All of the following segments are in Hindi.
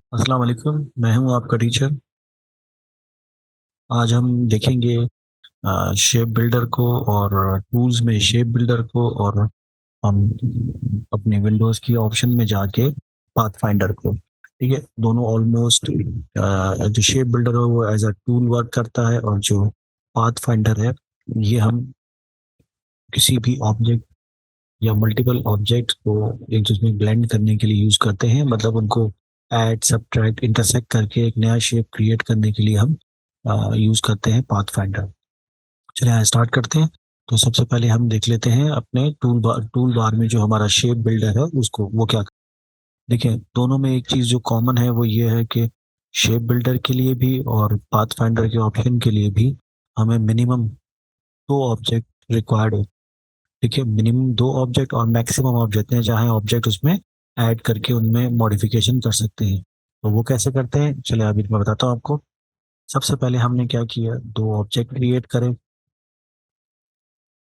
अस्सलाम वालेकुम। मैं हूं आपका टीचर। आज हम देखेंगे शेप बिल्डर को और टूल्स में शेप बिल्डर को, और हम अपने विंडोज़ की ऑप्शन में जाके पाथ फाइंडर को। ठीक है, दोनों ऑलमोस्ट जो शेप बिल्डर है वो एज अ टूल वर्क करता है, और जो पाथ फाइंडर है ये हम किसी भी ऑब्जेक्ट या मल्टीपल ऑब्जेक्ट को एक दूसरे में ब्लेंड करने के लिए यूज करते हैं। मतलब उनको ऐड, सब्ट्रैक्ट, इंटरसेक्ट करके एक नया शेप क्रिएट करने के लिए हम यूज करते हैं पाथ फाइंडर। चलिए यहाँ स्टार्ट करते हैं। तो सबसे पहले हम देख लेते हैं अपने टूल बार में जो हमारा शेप बिल्डर है उसको वो क्या। देखिए, दोनों में एक चीज जो कॉमन है वो ये है कि शेप बिल्डर के लिए भी और पाथ फाइंडर के ऑप्शन के लिए भी हमें मिनिमम दो ऑब्जेक्ट रिक्वायर्ड हो। ठीक है, मिनिमम दो ऑब्जेक्ट और मैक्सिमम आप जितने चाहें ऑब्जेक्ट उसमें ऐड करके उनमें मॉडिफिकेशन कर सकते हैं। तो वो कैसे करते हैं, चलिए अभी मैं बताता हूँ आपको। सबसे पहले हमने क्या किया, दो ऑब्जेक्ट क्रिएट करें।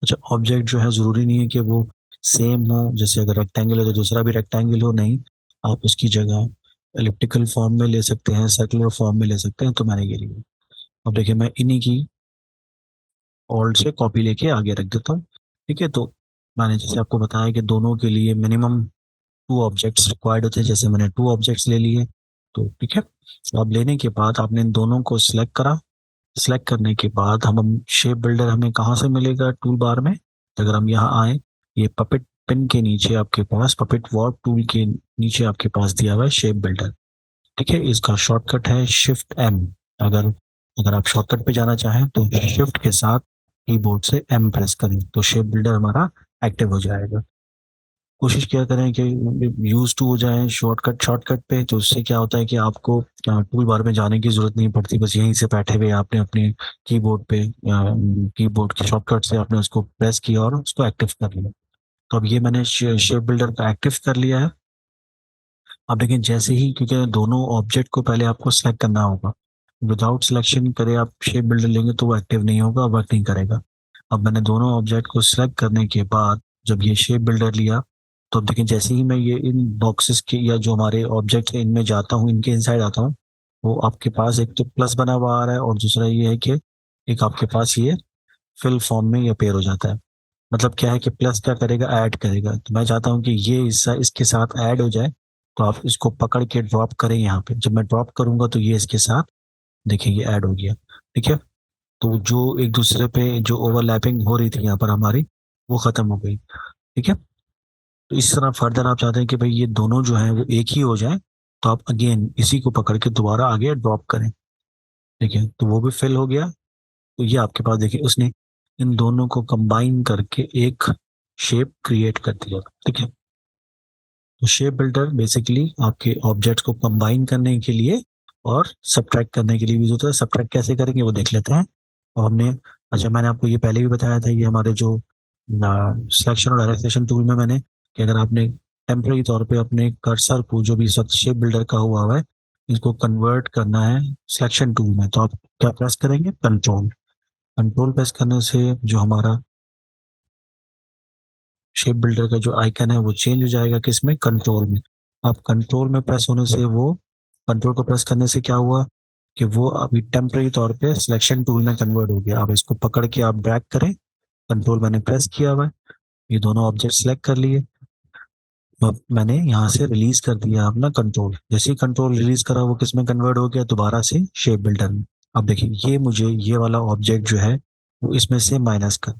अच्छा, ऑब्जेक्ट जो है ज़रूरी नहीं है कि वो सेम हो। जैसे अगर रेक्टेंगल है तो दूसरा भी रेक्टेंगल हो, नहीं। आप उसकी जगह एलिप्टिकल फॉर्म में ले सकते हैं, सर्कुलर फॉर्म में ले सकते हैं। तो मैंने ये लिया। अब देखिए, मैं इन्हीं की ऑल्ट से कॉपी लेके आगे रख देता हूँ। ठीक है, तो मैंने जैसे आपको बताया कि दोनों के लिए मिनिमम टू ऑब्जेक्ट्स रिक्वायर्ड होते हैं। जैसे मैंने टू ऑब्जेक्ट्स ले लिए। तो ठीक है, तो अब लेने के बाद आपने इन दोनों को सिलेक्ट करा। सिलेक्ट करने के बाद हम शेप बिल्डर हमें कहाँ से मिलेगा, टूल बार में। तो अगर हम यहाँ आए, ये पपेट पिन के नीचे आपके पास, पपेट वॉर्प टूल के नीचे आपके पास दिया हुआ है शेप बिल्डर। ठीक है, इसका शॉर्टकट है शिफ्ट एम। अगर अगर आप शॉर्टकट पे जाना चाहें तो शिफ्ट के साथ कीबोर्ड से एम प्रेस करें तो शेप बिल्डर हमारा एक्टिव हो जाएगा। कोशिश क्या करें कि यूज टू हो जाए शॉर्टकट पे। तो उससे क्या होता है कि आपको टूल बार में जाने की जरूरत नहीं पड़ती। बस यहीं से बैठे हुए आपने अपने कीबोर्ड पे, कीबोर्ड के शॉर्टकट से आपने उसको प्रेस किया और उसको एक्टिव कर लिया। तो अब ये मैंने शेप बिल्डर का एक्टिव कर लिया है। अब देखिए, जैसे ही, क्योंकि दोनों ऑब्जेक्ट को पहले आपको सेलेक्ट करना होगा। विदाउट सिलेक्शन करे आप शेप बिल्डर लेंगे तो वो एक्टिव नहीं होगा, वर्क नहीं करेगा। अब मैंने दोनों ऑब्जेक्ट को सिलेक्ट करने के बाद जब ये शेप बिल्डर लिया, तो अब देखिए जैसे ही मैं ये इन बॉक्सेस के या जो हमारे ऑब्जेक्ट है इनमें जाता हूँ, इनके इनसाइड आता हूँ, वो आपके पास एक तो प्लस बना हुआ आ रहा है, और दूसरा ये है कि एक आपके पास ये फिल फॉर्म में ये अपेयर हो जाता है। मतलब क्या है कि प्लस क्या करेगा, ऐड करेगा। तो मैं चाहता हूँ कि ये हिस्सा इसके साथ ऐड हो जाए। तो आप इसको पकड़ के ड्रॉप करें यहाँ पे। जब मैं ड्रॉप करूंगा तो ये इसके साथ, देखिए ये ऐड हो गया। ठीक है, तो जो एक दूसरे पे जो ओवरलैपिंग हो रही थी यहाँ पर हमारी, वो खत्म हो गई। ठीक है, तो इस तरह फर्दर आप चाहते हैं कि भाई ये दोनों जो है वो एक ही हो जाए, तो आप अगेन इसी को पकड़ के दोबारा आगे ड्रॉप करें। ठीक है, तो वो भी फिल हो गया। तो ये आपके पास देखिए उसने इन दोनों को कंबाइन करके एक शेप क्रिएट कर दिया। ठीक है, तो शेप बिल्डर बेसिकली आपके ऑब्जेक्ट्स को कंबाइन करने के लिए और सब्ट्रैक्ट करने के लिए यूज होता है। सब्ट्रैक्ट कैसे करेंगे वो देख लेते हैं। और हमने, अच्छा मैंने आपको ये पहले भी बताया था, ये हमारे जो सिलेक्शन और डायरेक्शन टूल में मैंने, कि अगर आपने टेम्परेरी तौर पे अपने कर्सर को जो भी शेप बिल्डर का हुआ है इसको कन्वर्ट करना है सिलेक्शन टूल में, तो आप क्या प्रेस करेंगे, कंट्रोल। कंट्रोल प्रेस करने से जो हमारा शेप बिल्डर का जो आइकन है वो चेंज हो जाएगा, किसमें, कंट्रोल में। अब कंट्रोल में प्रेस होने से वो, कंट्रोल को प्रेस करने से क्या हुआ कि वो अभी टेम्परेरी तौर पे सिलेक्शन टूल में कन्वर्ट हो गया। अब इसको पकड़ के आप ड्रैग करें, कंट्रोल मैंने प्रेस किया हुआ है, ये दोनों ऑब्जेक्ट सेलेक्ट कर लिए। अब मैंने यहाँ से रिलीज कर दिया अपना कंट्रोल। जैसे ही कंट्रोल रिलीज करा वो किस में कन्वर्ट हो गया, दोबारा से शेप बिल्डर में। अब देखिए ये मुझे ये वाला ऑब्जेक्ट जो है वो इसमें से माइनस कर,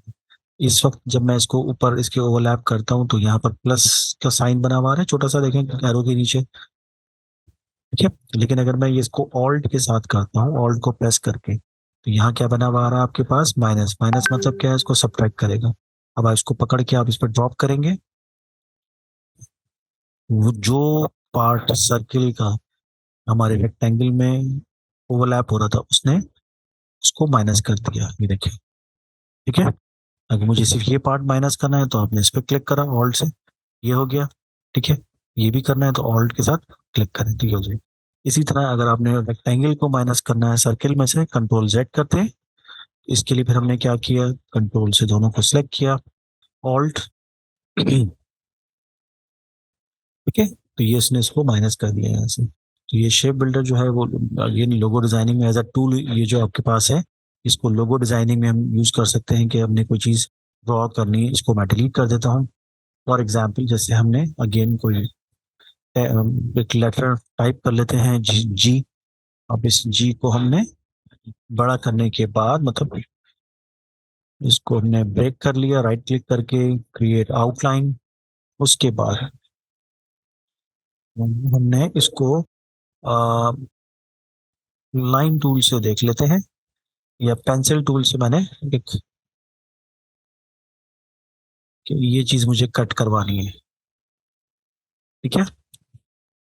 इस वक्त जब मैं इसको ऊपर इसके ओवरलैप करता हूँ तो यहाँ पर प्लस का साइन बना हुआ है छोटा सा, देखें एरो के नीचे। ठीक है, लेकिन अगर मैं ये इसको ऑल्ट के साथ करता हूँ, ऑल्ट को प्रेस करके, तो यहाँ क्या बना हुआ आ रहा है आपके पास, माइनस। माइनस मतलब क्या है, इसको सब्ट्रैक्ट करेगा। अब आप इसको पकड़ के आप इस पर ड्रॉप करेंगे, वो जो पार्ट सर्किल का हमारे रेक्टेंगल में ओवरलैप हो रहा था उसने उसको माइनस कर दिया, ये देखिए। ठीक है, अगर मुझे सिर्फ ये पार्ट माइनस करना है तो आपने इस पर क्लिक करा ऑल्ट से, ये हो गया। ठीक है, ये भी करना है तो ऑल्ट के साथ क्लिक करें तो ये हो जाए। इसी तरह अगर आपने रेक्टेंगल को माइनस करना है सर्किल में से, कंट्रोल जेड करते हैं। इसके लिए फिर हमने क्या किया, कंट्रोल से दोनों को सिलेक्ट किया, ऑल्ट ठीक है, तो ये इसने इसको माइनस कर दिया यहाँ से। तो ये शेप बिल्डर जो है वो अगेन लोगो डिजाइनिंग में एज अ टूल, ये जो आपके पास है, इसको लोगो डिजाइनिंग में हम यूज कर सकते हैं कि हमने कोई चीज ड्रॉ करनी है, इसको मैं डिलीट कर देता हूँ। फॉर एग्जाम्पल जैसे हमने अगेन कोई एक लेटर टाइप कर लेते हैं, जी जी। अब इस जी को हमने बड़ा करने के बाद, मतलब इसको हमने ब्रेक कर लिया राइट क्लिक करके, क्रिएट आउटलाइन। उसके बाद हमने इसको लाइन टूल से देख लेते हैं, या पेंसिल टूल से मैंने एक, कि ये चीज मुझे कट करवानी है। ठीक है,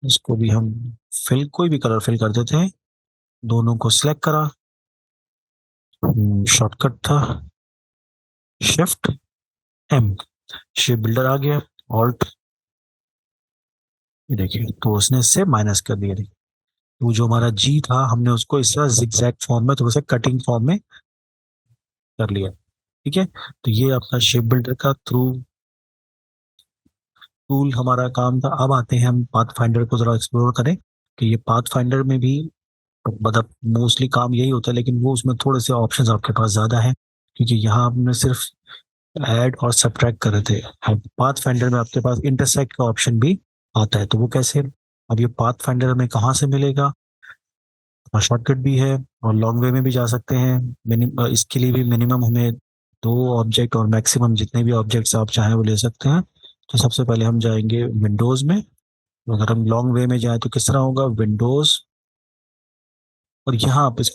इसको भी हम फिल, कोई भी कलर फिल कर देते हैं, दोनों को सिलेक्ट करा, शॉर्टकट था शिफ्ट एम, शेप बिल्डर आ गया, ऑल्ट, ये देखिए तो उसने इससे माइनस कर दिया। देखिए वो जो हमारा जी था हमने उसको इस तरह जिगजैग फॉर्म में, थोड़ा सा कटिंग फॉर्म में कर लिया। ठीक है, तो ये आपका शेप बिल्डर का थ्रू टूल हमारा काम था। अब आते हैं हम पाथ फाइंडर को जरा एक्सप्लोर करें, कि ये पाथ फाइंडर में भी मतलब मोस्टली काम यही होता है, लेकिन वो उसमें थोड़े से ऑप्शंस आपके पास ज्यादा है, क्योंकि यहाँ हमने सिर्फ ऐड और सब्ट्रैक्ट कर रहे थे। अब पाथ फाइंडर में आपके पास इंटरसेक्ट का ऑप्शन भी आता है, तो वो कैसे? अब ये पाथ फाइंडर हमें कहाँ से मिलेगा? शॉर्टकट भी है और लॉन्ग वे में भी जा सकते हैं। इसके लिए भी मिनिमम हमें दो ऑब्जेक्ट और मैक्सिमम जितने भी ऑब्जेक्ट्स आप चाहें वो ले सकते हैं। तो सबसे पहले हम जाएंगे विंडोज में, तो अगर हम लॉन्ग वे में जाए तो किस तरह होगा, विंडोज, और यहाँ आप इस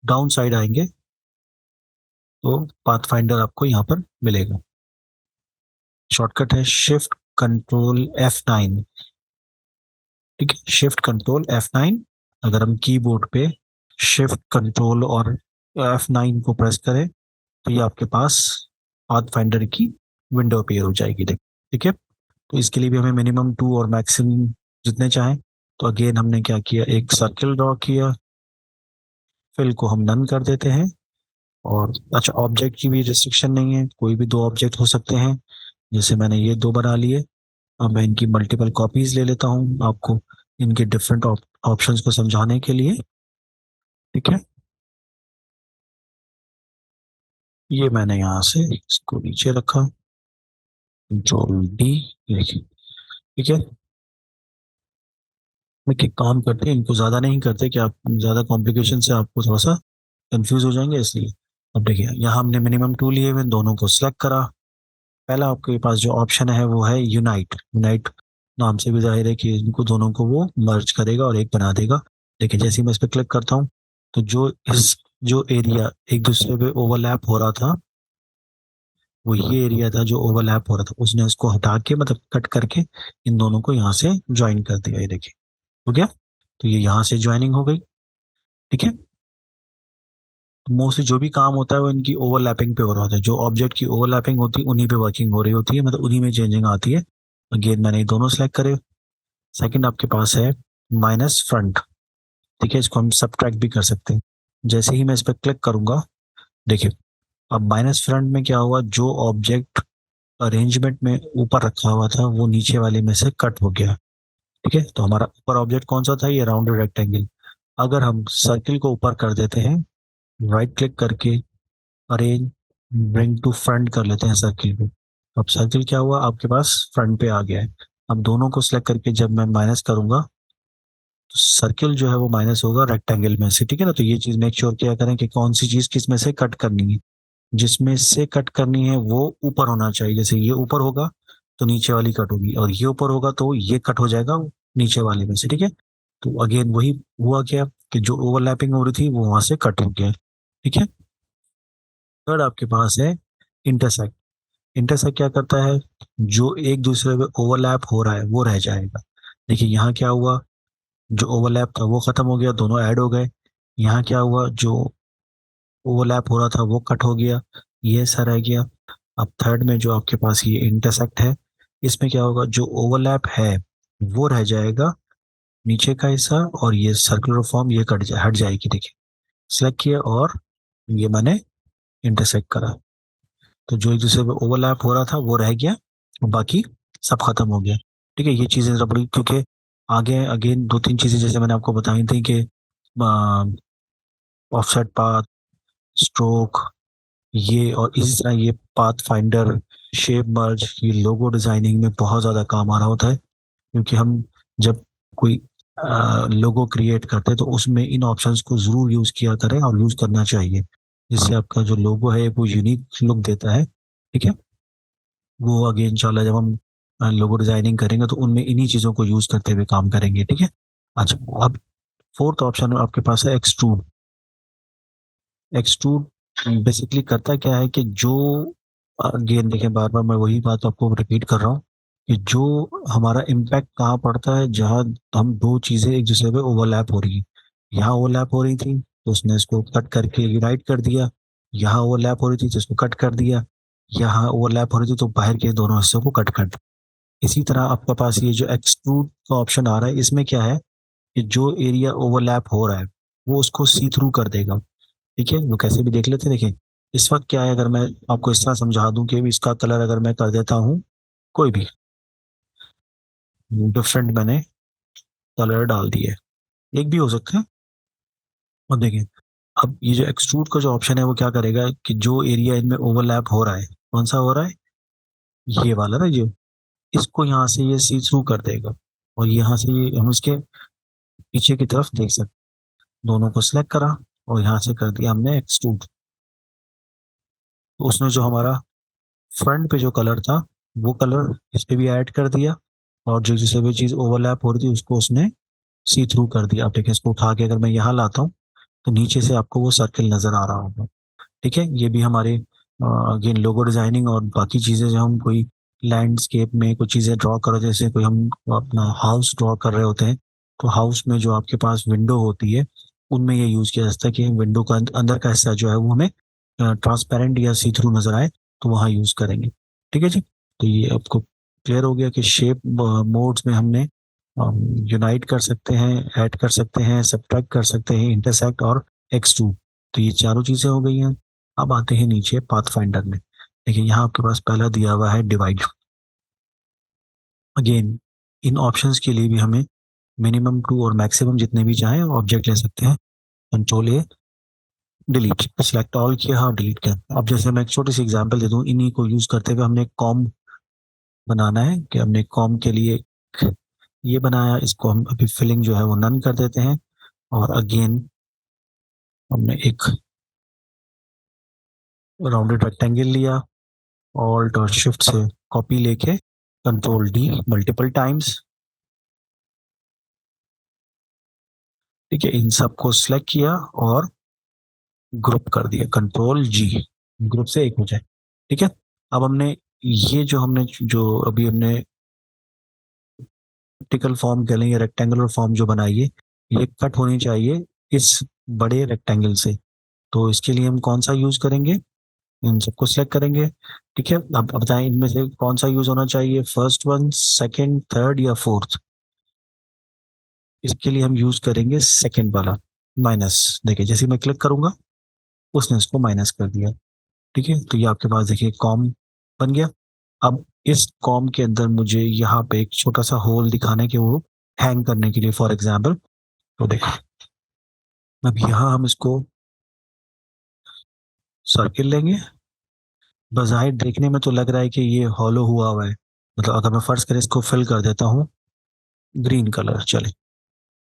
डाउन साइड आएंगे तो पाथ फाइंडर आपको यहाँ पर मिलेगा। शॉर्टकट है शिफ्ट कंट्रोल F9। ठीक है, शिफ्ट कंट्रोल F9। अगर हम कीबोर्ड पे शिफ्ट कंट्रोल और F9 को प्रेस करें तो ये आपके पास पाथ फाइंडर की विंडो अपीयर हो जाएगी। देख, ठीक है, तो इसके लिए भी हमें मिनिमम टू और मैक्सिमम जितने चाहें। तो अगेन हमने क्या किया, एक सर्किल ड्रॉ किया, फिल को हम नन कर देते हैं। और अच्छा, ऑब्जेक्ट की भी रिस्ट्रिक्शन नहीं है, कोई भी दो ऑब्जेक्ट हो सकते हैं, जैसे मैंने ये दो बना लिए। अब मैं इनकी मल्टीपल कॉपीज ले लेता हूँ आपको इनके डिफरेंट ऑप्शंस को समझाने के लिए। ठीक है, ये मैंने यहाँ से इसको नीचे रखा, कंट्रोल डी, देखिए। ठीक है, देखिए काम करते हैं, इनको ज्यादा नहीं करते कि आप ज्यादा कॉम्प्लिकेशन से आपको थोड़ा सा कंफ्यूज हो जाएंगे, इसलिए। अब देखिए यहाँ हमने मिनिमम टू लिए हुए, दोनों को सिलेक्ट करा। पहला आपके पास जो ऑप्शन है वो है यूनाइट। यूनाइट नाम से भी जाहिर है कि इनको दोनों को वो मर्ज करेगा और एक बना देगा। देखिए जैसे ही मैं इस पर क्लिक करता हूँ तो जो एरिया एक दूसरे पे ओवरलैप हो रहा था, वो ये एरिया था जो ओवरलैप हो रहा था, उसने उसको हटा के मतलब कट करके इन दोनों को यहाँ से ज्वाइन कर दिया। ये देखिए हो गया, तो ये यहाँ से ज्वाइनिंग हो गई। ठीक है, मोस्टली जो भी काम होता है वो इनकी ओवरलैपिंग पे हो रहा होता है, जो ऑब्जेक्ट की ओवरलैपिंग होती है उन्हीं पे वर्किंग हो रही होती है, मतलब उन्हीं में चेंजिंग आती है। अगेन मैंने ये दोनों सेलेक्ट करे। सेकंड आपके पास है माइनस फ्रंट। ठीक है, इसको हम सब्ट्रैक्ट भी कर सकते हैं। जैसे ही मैं इस पर क्लिक करूंगा, देखिए अब माइनस फ्रंट में क्या हुआ, जो ऑब्जेक्ट अरेंजमेंट में ऊपर रखा हुआ था वो नीचे वाले में से कट हो गया। ठीक है, तो हमारा ऊपर ऑब्जेक्ट कौन सा था, ये राउंडेड रेक्टेंगल। अगर हम सर्किल को ऊपर कर देते हैं, राइट क्लिक करके अरेंज ब्रिंग टू फ्रंट कर लेते हैं सर्किल को, अब सर्किल क्या हुआ आपके पास फ्रंट पे आ गया है। अब दोनों को सिलेक्ट करके जब मैं माइनस करूंगा तो सर्किल जो है वो माइनस होगा रेक्टेंगल में से। ठीक है ना, तो ये चीज मेक श्योर किया करें कि कौन सी चीज किस में से कट करनी है। जिसमें से कट करनी है वो ऊपर होना चाहिए, जैसे ये ऊपर होगा तो नीचे वाली कट होगी, और ये ऊपर होगा तो ये कट हो जाएगा नीचे वाले में से। ठीक है, तो अगेन वही हुआ क्या, कि जो ओवरलैपिंग हो रही थी वो वहां से कट हो गया। ठीक है, थर्ड आपके पास है इंटरसेक्ट। इंटरसेक्ट क्या करता है, जो एक दूसरे पे ओवरलैप हो रहा है वो रह जाएगा। देखिए यहाँ क्या हुआ, जो ओवरलैप था वो खत्म हो गया, दोनों ऐड हो गए। यहाँ क्या हुआ, जो ओवरलैप हो रहा था वो कट हो गया, ये ऐसा रह गया। अब थर्ड में जो आपके पास ये इंटरसेक्ट है, इसमें क्या होगा, जो ओवरलैप है वो रह जाएगा नीचे का हिस्सा, और ये सर्कुलर फॉर्म ये हट जाएगी। देखिए सेलेक्ट किया और ये मैंने इंटरसेक्ट करा, तो जो एक दूसरे पे ओवरलैप हो रहा था वो रह गया, बाकी सब खत्म हो गया। ठीक है, ये चीजें जरा बड़ी, क्योंकि आगे अगेन दो तीन चीजें जैसे मैंने आपको बताई थी कि ऑफसेट पाथ, स्ट्रोक, ये और इसी तरह ये पाथ फाइंडर, शेप मर्ज, ये लोगो डिजाइनिंग में बहुत ज्यादा काम आ रहा होता है। क्योंकि हम जब कोई लोगो क्रिएट करते हैं तो उसमें इन ऑप्शंस को जरूर यूज किया करें और यूज करना चाहिए, जिससे आपका जो लोगो है वो यूनिक लुक देता है। ठीक है, वो आगे इंशाल्लाह जब हम लोगो डिजाइनिंग करेंगे तो उनमें इन्हीं चीजों को यूज करते हुए काम करेंगे। ठीक है। अच्छा, अब फोर्थ ऑप्शन आपके पास है एक्सट्रूड। एक्सट्रूड बेसिकली करता क्या है कि जो, अगेन देखें बार बार मैं वही बात आपको रिपीट कर रहा हूँ कि जो हमारा इम्पैक्ट कहाँ पड़ता है, जहाँ हम दो चीजें एक दूसरे पे ओवरलैप हो रही है। यहाँ ओवरलैप हो रही थी तो उसने इसको कट करके यूनाइट कर दिया, यहाँ ओवरलैप हो रही थी तो इसको कट कर दिया, यहाँ ओवरलैप हो रही थी तो बाहर के दोनों हिस्सों को कट कर दिया। इसी तरह आपके पास ये जो एक्सट्रूड का ऑप्शन आ रहा है, इसमें क्या है कि जो एरिया ओवरलैप हो रहा है वो उसको सी थ्रू कर देगा। ठीक है, वो कैसे भी देख लेते हैं। देखिए, इस वक्त क्या है, अगर मैं आपको इस तरह समझा दूं कि इसका कलर अगर मैं कर देता हूँ कोई भी डिफरेंट, मैंने कलर डाल दिए, एक भी हो सकता है। और देखिए, अब ये जो एक्सट्रूड का जो ऑप्शन है वो क्या करेगा कि जो एरिया इनमें ओवरलैप हो रहा है, कौन सा हो रहा है, ये वाला ना, ये इसको यहाँ से ये सी थ्रू कर देगा। और यहाँ से ये हम इसके पीछे की तरफ देख सकते, दोनों को सिलेक्ट करा और यहाँ से कर दिया हमने एक्सट्रूड। तो उसने जो हमारा फ्रंट पे जो कलर था वो कलर इस पे भी ऐड कर दिया, और जो जिससे भी चीज ओवरलैप हो रही थी उसको उसने सी थ्रू कर दिया। अब देखिए, इसको उठा के अगर मैं यहाँ लाता हूँ तो नीचे से आपको वो सर्किल नजर आ रहा होगा। ठीक है, ये भी हमारे अगेन लोगो डिजाइनिंग और बाकी चीजें जो हम कोई लैंडस्केप में कुछ चीजें ड्रॉ कर, जैसे कोई हम अपना हाउस ड्रॉ कर रहे होते हैं तो हाउस में जो आपके पास विंडो होती है उनमें ये यूज किया जाता है कि विंडो का अंदर का हिस्सा जो है वो हमें ट्रांसपेरेंट या सी थ्रू नजर आए, तो वहाँ यूज करेंगे। ठीक है जी, तो ये आपको क्लियर हो गया कि शेप मोड्स में हमने यूनाइट कर सकते हैं, ऐड कर सकते हैं, सब्ट्रैक्ट कर सकते हैं, इंटरसेक्ट और एक्सट्रूड। तो ये चारों चीजें हो गई हैं। अब आते हैं नीचे पाथ फाइंडर में। देखिए, यहाँ आपके पास पहला दिया हुआ है डिवाइड। अगेन इन ऑप्शंस के लिए भी हमें मिनिमम टू और मैक्सिमम जितने भी चाहें ऑब्जेक्ट ले सकते हैं। कंट्रोल ए, डिलीट, सिलेक्ट ऑल किया और डिलीट किया। अब जैसे मैं एक छोटी सी एग्जांपल दे दूं, इन्हीं को यूज करते हुए हमने एक कॉम बनाना है कि हमने कॉम के लिए ये बनाया, इसको हम अभी फिलिंग जो है वो नन कर देते हैं। और अगेन हमने एक राउंडेड रेक्टेंगल लिया, ऑल्ट और शिफ्ट से कॉपी लेके कंट्रोल डी मल्टीपल टाइम्स। ठीक है, इन सबको सिलेक्ट किया और ग्रुप कर दिया, कंट्रोल जी, ग्रुप से एक हो जाए। ठीक है, अब हमने ये जो हमने जो अभी हमने वर्टिकल फॉर्म कह लें या रेक्टेंगुलर फॉर्म जो बनाई है, ये कट होनी चाहिए इस बड़े रेक्टेंगल से। तो इसके लिए हम कौन सा यूज करेंगे, इन सबको सिलेक्ट करेंगे। ठीक है, अब बताएं इनमें से कौन सा यूज होना चाहिए, फर्स्ट वन, सेकंड, थर्ड या फोर्थ। इसके लिए हम यूज करेंगे सेकंड वाला, माइनस। देखिए, जैसे ही मैं क्लिक करूंगा उसने इसको माइनस कर दिया। ठीक है, तो ये आपके पास देखिए कॉम बन गया। अब इस कॉम के अंदर मुझे यहाँ पे एक छोटा सा होल दिखाना है कि वो हैंग करने के लिए, फॉर एग्जाम्पल। तो देखो, अब यहाँ हम इसको सर्किल लेंगे। बज़ाहिर देखने में तो लग रहा है कि ये हॉलो हुआ हुआ है, मतलब अगर मैं फर्ज कर इसको फिल कर देता हूँ ग्रीन कलर, चले।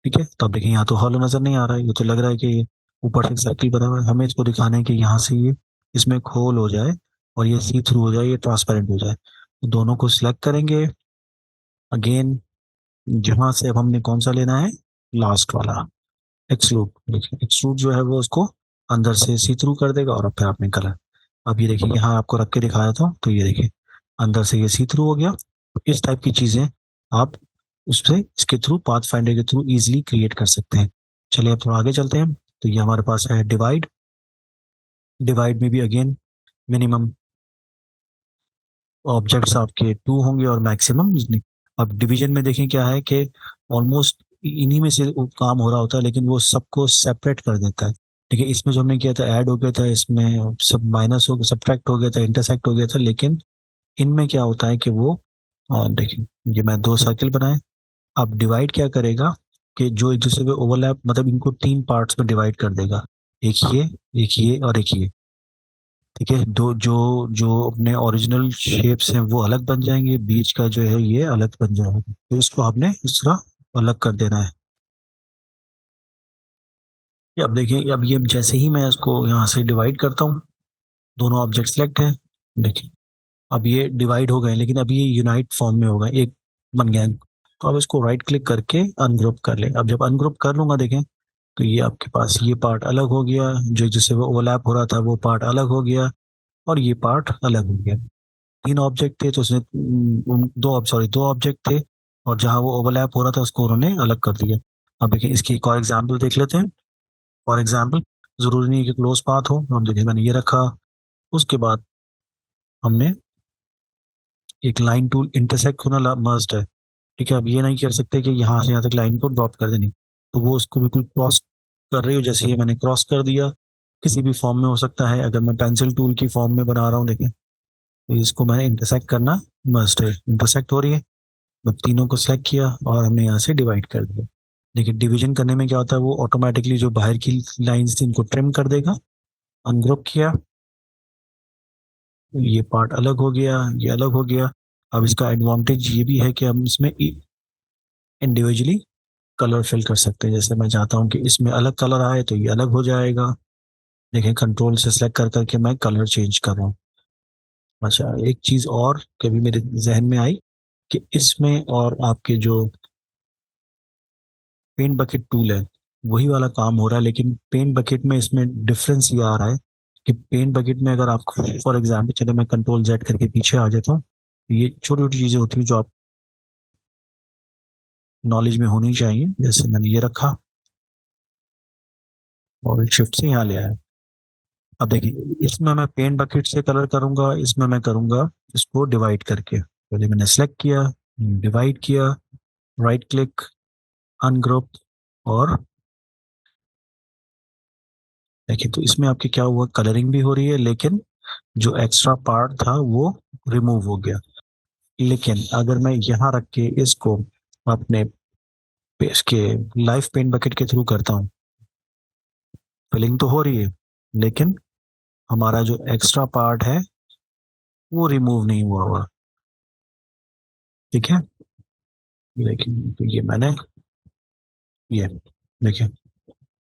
ठीक है, तो अब देखिए यहाँ तो हॉलो नजर नहीं आ रहा है, ये तो लग रहा है कि ये ऊपर से सर्किल बना हुआ है। हमें इसको दिखाना है कि यहाँ से ये इसमें एक होल हो जाए और ये सी थ्रू हो जाए, ये ट्रांसपेरेंट हो जाए। तो दोनों को सिलेक्ट करेंगे। अगेन जहां से अब हमने कौन सा लेना है, लास्ट वाला, एक्सट्रूड। देखिए, एक्सट्रूड जो है वो उसको अंदर से सी थ्रू कर देगा और अब फिर आपने कलर। अब ये देखिए, यहाँ आपको रख के दिखाया था तो ये देखिए अंदर से ये सी थ्रू हो गया। इस टाइप की चीजें आप उससे इसके थ्रू, पाथ फाइंडर के थ्रू इजीली क्रिएट कर सकते हैं। चलिए अब थोड़ा आगे चलते हैं। तो ये हमारे पास है डिवाइड। डिवाइड में भी अगेन मिनिमम ऑब्जेक्ट्स आपके टू होंगे और मैक्सिमम। अब डिवीजन में देखें क्या है कि ऑलमोस्ट इन्हीं में से वो काम हो रहा होता है, लेकिन वो सबको सेपरेट कर देता है। ठीक है, इसमें जो हमने किया था ऐड हो गया था, इसमें सब माइनस हो गया, सब्ट्रैक्ट हो गया था, इंटरसेक्ट हो गया था। लेकिन इनमें क्या होता है कि वो और देखिए ये मैं दो सर्किल बनाए। अब डिवाइड क्या करेगा कि जो एक दूसरे पे ओवरलैप, मतलब इनको तीन पार्ट्स में डिवाइड कर देगा। एक ये, एक ये और एक ये। ठीक है, दो जो जो अपने ओरिजिनल शेप्स हैं वो अलग बन जाएंगे, बीच का जो है ये अलग बन जाएगा, तो इसको हमने इस तरह अलग कर देना है। ये अब देखिए, अब ये जैसे ही मैं इसको यहाँ से डिवाइड करता हूँ, दोनों ऑब्जेक्ट सेलेक्ट हैं। देखिए अब ये डिवाइड हो गए, लेकिन अब ये यूनाइट फॉर्म में हो गए, एक बन गया। तो अब इसको राइट क्लिक करके अनग्रुप कर ले। अब जब अनग्रुप कर लूंगा देखें, तो ये आपके पास ये पार्ट अलग हो गया, जो जिससे वो ओवरलैप हो रहा था वो पार्ट अलग हो गया, और ये पार्ट अलग हो गया। तीन ऑब्जेक्ट थे तो उसने दो, सॉरी, दो ऑब्जेक्ट थे, और जहां वो ओवरलैप हो रहा था उसको उन्होंने अलग कर दिया। अब देखिए इसकी एक और एग्जाम्पल देख लेते हैं। फॉर एग्जाम्पल, जरूरी नहीं कि क्लोज पाथ हो, हम देखिए मैंने ये रखा। उसके बाद हमने एक लाइन टूल, इंटरसेक्ट होना मस्ट है। ठीक है, अब ये नहीं कर सकते कि यहाँ से यहाँ तक लाइन को ड्रॉप कर देनी, तो वो उसको बिल्कुल क्रॉस कर रही हो, जैसे ये मैंने क्रॉस कर दिया। किसी भी फॉर्म में हो सकता है, अगर मैं पेंसिल टूल की फॉर्म में बना रहा हूँ देखें, तो इसको मैंने इंटरसेक्ट करना मस्ट है। इंटरसेक्ट हो रही है, अब तीनों को सेलेक्ट किया और हमने यहाँ से डिवाइड कर दिया। देखिए डिवीजन करने में क्या होता है, वो ऑटोमेटिकली जो बाहर की लाइंस थी इनको ट्रिम कर देगा। अनग्रुप किया, ये पार्ट अलग हो गया, ये अलग हो गया। अब इसका एडवांटेज ये भी है कि हम इसमें इंडिविजुअली कलर फिल कर सकते हैं। जैसे मैं चाहता हूँ कि इसमें अलग कलर आए तो ये अलग हो जाएगा। देखें कंट्रोल से सेलेक्ट कर करके मैं कलर चेंज कर रहा हूँ। अच्छा, एक चीज और कभी मेरे जहन में आई कि इसमें और आपके जो पेंट बकेट टूल है वही वाला काम हो रहा है, लेकिन पेंट बकेट में इसमें डिफरेंस ये आ रहा है कि पेंट बकेट में अगर आपको, फॉर एग्जाम्पल चले मैं कंट्रोल जेड करके पीछे आ जाता हूँ, ये छोटी छोटी चीजें होती हैं जो आप नॉलेज में होनी चाहिए। जैसे मैंने ये रखा और शिफ्ट से यहाँ ले आया। अब देखिए इसमें मैं पेंट बकेट से कलर करूंगा, इसमें मैं करूंगा इसको डिवाइड करके। पहले मैंने सेलेक्ट किया, डिवाइड किया, राइट क्लिक, अनग्रुप, और देखिए तो इसमें आपके क्या हुआ, कलरिंग भी हो रही है, लेकिन जो एक्स्ट्रा पार्ट था वो रिमूव हो गया। लेकिन अगर मैं यहाँ रख के इसको अपने इसके लाइफ पेंट बकेट के थ्रू करता हूँ, फिलिंग तो हो रही है, लेकिन हमारा जो एक्स्ट्रा पार्ट है वो रिमूव नहीं हुआ हुआ। ठीक है, लेकिन तो ये मैंने, ये देखिए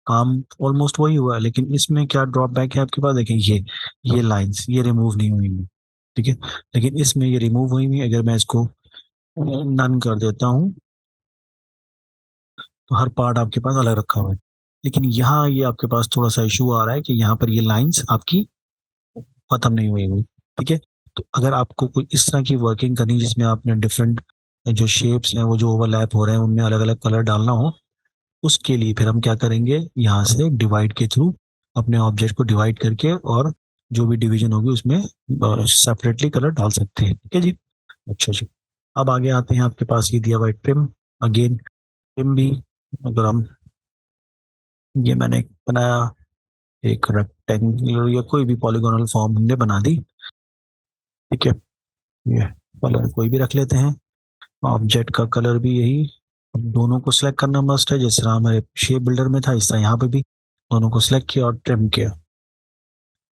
काम ऑलमोस्ट वही हुआ है, लेकिन इसमें क्या ड्रॉप बैक है आपके पास, देखें ये लाइंस ये रिमूव नहीं हुई हैं। ठीक है, लेकिन इसमें ये रिमूव हुई हुई। अगर मैं इसको नन कर देता हूँ तो हर पार्ट आपके पास अलग रखा हुआ है। लेकिन यहाँ ये आपके पास थोड़ा सा इशू आ रहा है कि यहाँ पर ये लाइंस आपकी खत्म नहीं हुई हुई। ठीक है, तो अगर आपको कोई इस तरह की वर्किंग करनी है जिसमें आपने डिफरेंट जो शेप्स हैं वो जो ओवरलैप हो रहे हैं उनमें अलग अलग कलर डालना हो, उसके लिए फिर हम क्या करेंगे, यहाँ से डिवाइड के थ्रू अपने ऑब्जेक्ट को डिवाइड करके, और जो भी डिवीजन होगी उसमें सेपरेटली कलर डाल सकते हैं। ठीक है जी। अच्छा जी, अब आगे आते हैं, आपके पास ये दिया हुआ है ट्रिम। अगेन ट्रिम भी, अगर हम, ये मैंने बनाया एक रेक्टेंगुलर या कोई भी पॉलीगोनल फॉर्म हमने बना दी। ठीक है, ये कलर कोई भी रख लेते हैं, ऑब्जेक्ट का कलर भी यही। अब दोनों को सिलेक्ट करना मस्ट है, जिस तरह हमारे शेप बिल्डर में था इस तरह यहाँ पे भी दोनों को सिलेक्ट किया और ट्रिम किया।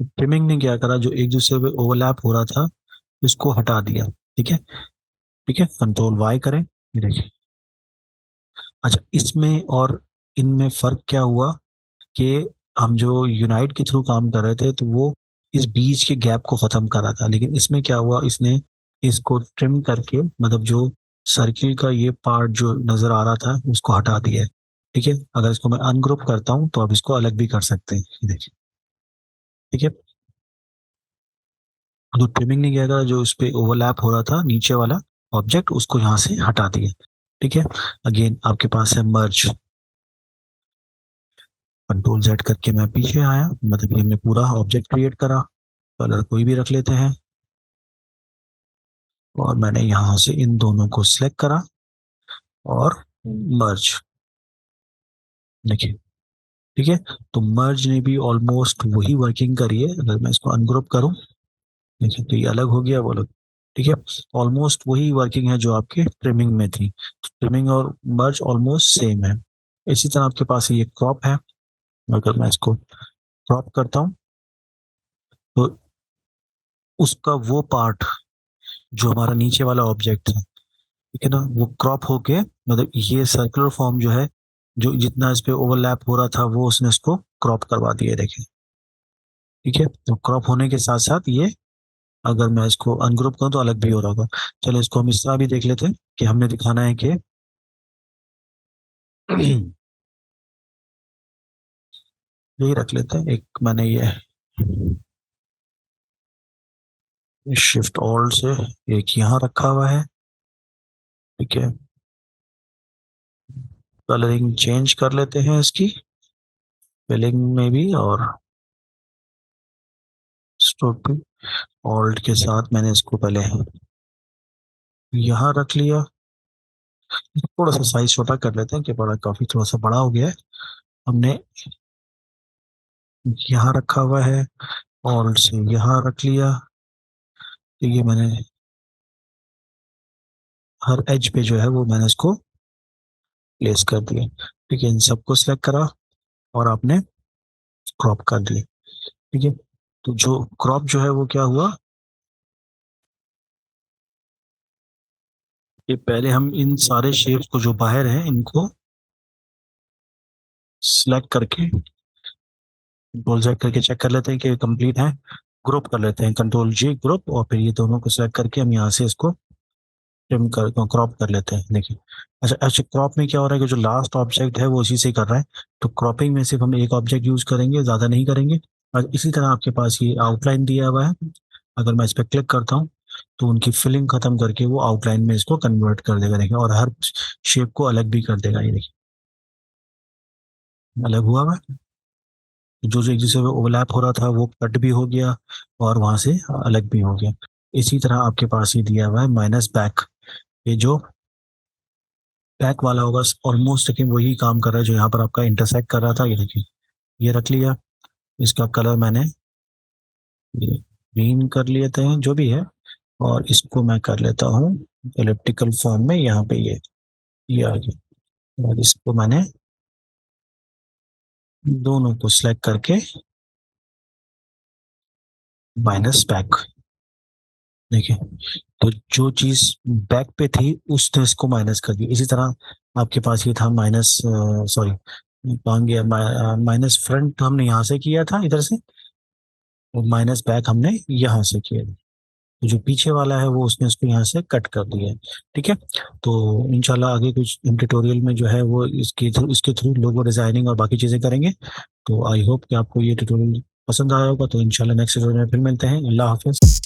ट्रिमिंग ने क्या करा, जो एक दूसरे पे ओवरलैप हो रहा था उसको हटा दिया। ठीक है, ठीक है, कंट्रोल वाई करें, ये देखिए। अच्छा, इसमें और इनमें फर्क क्या हुआ कि हम जो यूनाइट के थ्रू काम कर रहे थे तो वो इस बीच के गैप को खत्म कर रहा था, लेकिन इसमें क्या हुआ, इसने इसको ट्रिम करके, मतलब जो सर्किल का ये पार्ट जो नजर आ रहा था उसको हटा दिया है। ठीक है, अगर इसको मैं अनग्रुप करता हूँ तो अब इसको अलग भी कर सकते हैं, ये देखिए। ठीक है, तो ट्रिमिंग नहीं किया था, जो इस पे ओवरलैप हो रहा था नीचे वाला ऑब्जेक्ट उसको यहाँ से हटा दिया। ठीक है, अगेन आपके पास है मर्ज। कंट्रोल जेड करके मैं पीछे आया, मतलब ये हमने पूरा ऑब्जेक्ट क्रिएट करा। कलर कोई भी रख लेते हैं, और मैंने यहाँ से इन दोनों को सिलेक्ट करा और मर्ज। देखिए, ठीक है, तो मर्ज ने भी ऑलमोस्ट वही वर्किंग करी है। अगर मैं इसको अनग्रुप करूं, देखिए तो ये अलग हो गया, बोलो। ठीक है, ऑलमोस्ट वही वर्किंग है जो आपके ट्रिमिंग में थी। ट्रिमिंग और मर्ज ऑलमोस्ट सेम है। इसी तरह आपके पास ये क्रॉप है। अगर मैं इसको क्रॉप करता हूँ तो उसका वो पार्ट जो हमारा नीचे वाला ऑब्जेक्ट था, ठीक है ना, वो क्रॉप होके, मतलब ये सर्कुलर फॉर्म जो है, जो जितना इस पे ओवरलैप हो रहा था वो उसने इसको क्रॉप करवा दिया, देखिए। ठीक है, तो क्रॉप होने के साथ साथ ये, अगर मैं इसको अनग्रुप करूँ तो अलग भी हो रहा होगा। चलो इसको हम इस तरह भी देख लेते हैं कि हमने दिखाना है कि यही रख लेते हैं एक, मैंने ये शिफ्ट ऑल्ट से एक यहाँ रखा हुआ है। ठीक है, कलरिंग चेंज कर लेते हैं इसकी, फिलिंग में भी, और स्ट्रोक ऑल्ट के साथ मैंने इसको पहले यहाँ रख लिया। थोड़ा सा साइज छोटा कर लेते हैं कि बड़ा, काफी थोड़ा सा बड़ा हो गया है। हमने यहाँ रखा हुआ है, ऑल्ट से यहाँ रख लिया। तो ये मैंने हर एज पे जो है वो मैंने इसको प्लेस कर दिया। ठीक है, इन सबको सिलेक्ट करा और आपने क्रॉप कर दिया। ठीक है, तो जो क्रॉप जो है वो क्या हुआ कि पहले हम इन सारे शेप्स को जो बाहर हैं इनको सिलेक्ट करके, कंट्रोल Z करके चेक कर लेते हैं कि कंप्लीट है। ग्रुप कर लेते हैं, कंट्रोल G ग्रुप, और फिर ये दोनों को सिलेक्ट करके हम यहाँ से इसको ट्रिम कर, क्रॉप कर लेते हैं, देखिए। अच्छा अच्छा, क्रॉप में क्या हो रहा है कि जो लास्ट ऑब्जेक्ट है वो इसी से कर रहा है। तो क्रॉपिंग में सिर्फ हम एक ऑब्जेक्ट यूज करेंगे, ज्यादा नहीं करेंगे। और इसी तरह आपके पास ये आउटलाइन दिया हुआ है। अगर मैं इस पर क्लिक करता हूँ तो उनकी फिलिंग खत्म करके वो आउटलाइन में इसको कन्वर्ट कर देगा, देखिए, और हर शेप को अलग भी कर देगा, ये देखिए अलग हुआ है। जो जो एक दूसरे में ओवरलैप हो रहा था वो कट भी हो गया और वहां से अलग भी हो गया। इसी तरह आपके पास ही दिया हुआ है माइनस बैक। ये जो बैक वाला होगा ऑलमोस्ट लेकिन वही काम कर रहा है जो यहाँ पर आपका इंटरसेक्ट कर रहा था, ये देखिए। ये रख लिया, इसका कलर मैंने ये ग्रीन कर लेते हैं जो भी है, और इसको मैं कर लेता हूँ एलिप्टिकल फॉर्म में, यहाँ पे ये आ गया। और इसको मैंने दोनों को सिलेक्ट करके माइनस बैक, देखिए। तो जो चीज बैक पे थी उसने इसको माइनस कर दिया। इसी तरह आपके पास ये था माइनस, सॉरी कहाँ गया, माइनस फ्रंट हमने यहाँ से किया था इधर से, और माइनस बैक हमने यहाँ से किया। तो जो पीछे वाला है वो उसने उसको यहाँ से कट कर दिया है। ठीक है, तो इंशाल्लाह आगे कुछ ट्यूटोरियल में जो है वो इसके थ्रू लोगो डिजाइनिंग और बाकी चीजें करेंगे। तो आई होप कि आपको ये ट्यूटोरियल पसंद आया होगा। तो इंशाल्लाह नेक्स्ट ट्यूटोरियल में फिर मिलते हैं। अल्लाह हाफिज।